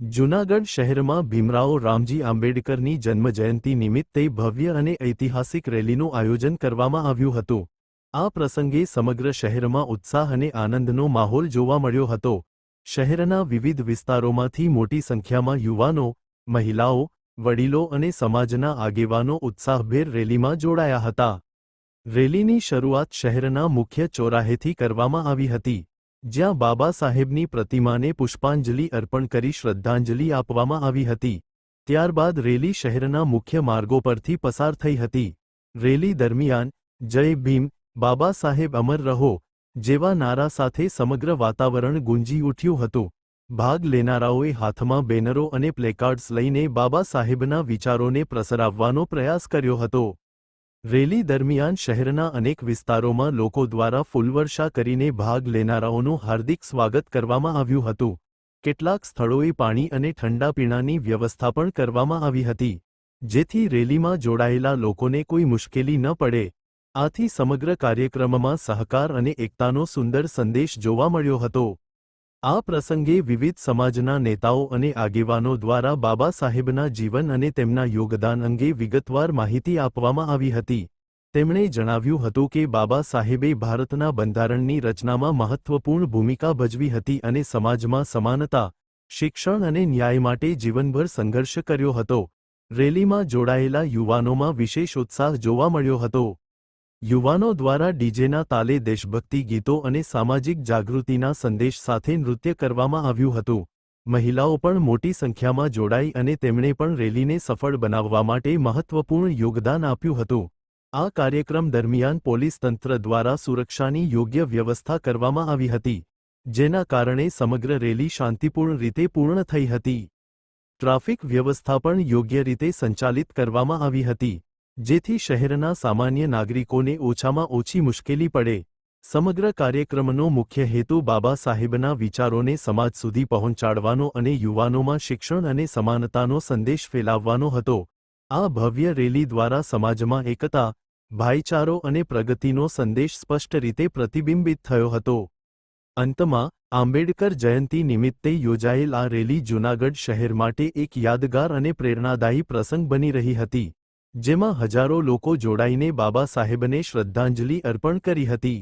જૂનાગઢ શહેરમાં ભીમરાવ રામજી આંબેડકરની જન્મજયંતિ નિમિત્તે ભવ્ય અને ઐતિહાસિક રેલીનું આયોજન કરવામાં આવ્યું હતું। આ પ્રસંગે સમગ્ર શહેરમાં ઉત્સાહ અને આનંદનો માહોલ જોવા મળ્યો હતો। શહેરના વિવિધ વિસ્તારોમાંથી મોટી સંખ્યામાં યુવાનો, મહિલાઓ, વડીલો અને સમાજના આગેવાનો ઉત્સાહભેર રેલીમાં જોડાયા હતા। રેલીની શરૂઆત શહેરના મુખ્ય ચોરાહેથી કરવામાં આવી હતી, જ્યાં બાબા સાહેબની પ્રતિમાને પુષ્પાંજલિ અર્પણ કરી શ્રદ્ધાંજલિ આપવામાં આવી હતી। ત્યારબાદ રેલી શહેરના મુખ્ય માર્ગો પરથી પસાર થઈ હતી। રેલી દરમિયાન જય ભીમ, બાબા સાહેબ અમર રહો જેવા નારા સાથે સમગ્ર વાતાવરણ ગુંજી ઉઠ્યું હતું। ભાગ લેનારાઓએ હાથમાં બેનરો અને પ્લેકાર્ડ્સ લઈને બાબા સાહેબના વિચારોને પ્રસરાવવાનો પ્રયાસ કર્યો હતો। રેલી દરમિયાન શહેરના અનેક વિસ્તારોમાં લોકો દ્વારા ફૂલવર્ષા કરીને ભાગ લેનારાઓનું હાર્દિક સ્વાગત કરવામાં આવ્યું હતું। કેટલાક સ્થળોએ પાણી અને ઠંડા પીણાની વ્યવસ્થા પણ કરવામાં આવી હતી, જેથી રેલીમાં જોડાયેલા લોકોને કોઈ મુશ્કેલી ન પડે। આથી સમગ્ર કાર્યક્રમમાં સહકાર અને એકતાનો સુંદર સંદેશ જોવા મળ્યો હતો। આ પ્રસંગે વિવિધ સમાજના નેતાઓ અને આગેવાનો દ્વારા બાબા સાહેબના જીવન અને તેમના યોગદાન અંગે વિગતવાર માહિતી આપવામાં આવી હતી। તેમણે જણાવ્યું હતું કે બાબા સાહેબે ભારતના બંધારણની રચનામાં મહત્વપૂર્ણ ભૂમિકા ભજવી હતી અને સમાજમાં સમાનતા, શિક્ષણ અને ન્યાય માટે જીવનભર સંઘર્ષ કર્યો હતો। રેલીમાં જોડાયેલા યુવાનોમાં વિશેષ ઉત્સાહ જોવા મળ્યો હતો। યુવાનો દ્વારા ડીજેના તાલે દેશભક્તિ ગીતો અને સામાજિક જાગૃતિના સંદેશ સાથે નૃત્ય કરવામાં આવ્યું હતું। મહિલાઓ પણ મોટી સંખ્યામાં જોડાઈ અને તેમણે પણ રેલીને સફળ બનાવવા માટે મહત્વપૂર્ણ યોગદાન આપ્યું હતું। આ કાર્યક્રમ દરમિયાન પોલીસ તંત્ર દ્વારા સુરક્ષાની યોગ્ય વ્યવસ્થા કરવામાં આવી હતી, જેના કારણે સમગ્ર રેલી શાંતિપૂર્ણ રીતે પૂર્ણ થઈ હતી। ટ્રાફિક વ્યવસ્થા પણ યોગ્ય રીતે સંચાલિત કરવામાં આવી હતી, જેથી શહેરના સામાન્ય નાગરિકોને ઓછામાં ઓછી મુશ્કેલી પડે। સમગ્ર કાર્યક્રમનો મુખ્ય હેતુ બાબા સાહેબના વિચારોને સમાજ સુધી પહોંચાડવાનો અને યુવાનોમાં શિક્ષણ અને સમાનતાનો સંદેશ ફેલાવવાનો હતો। આ ભવ્ય રેલી દ્વારા સમાજમાં એકતા, ભાઈચારો અને પ્રગતિનો સંદેશ સ્પષ્ટ રીતે પ્રતિબિંબિત થયો હતો। અંતમાં, આંબેડકર જયંતિ નિમિત્તે યોજાયેલ આ રેલી જૂનાગઢ શહેર માટે એક યાદગાર અને પ્રેરણાદાયી પ્રસંગ બની રહી હતી, જેમાં હજારો લોકો જોડાઈને બાબા સાહેબને શ્રદ્ધાંજલિ અર્પણ કરી હતી।